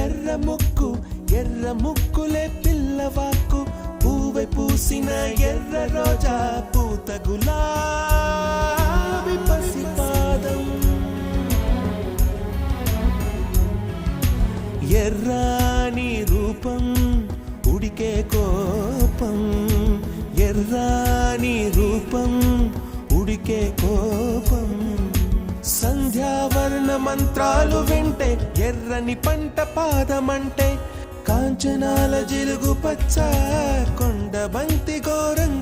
ఎర్ర ముక్కు ఎర్ర ముక్కులే పిల్లవాకు పూవై పూసిన ఎర్ర రోజా పూత గులాబీ పసిపాదం ఎర్రాని రూపం ఉడికే కోపం ఎర్రాని రూపం ఉడికే కోపం సంధ్యావర్ణ మంత్రాలు వింటే ఎర్రని పంట పాదమంటే కాంచనాల జిలుగు పచ్చ కొండ బంతి ఘోరంగా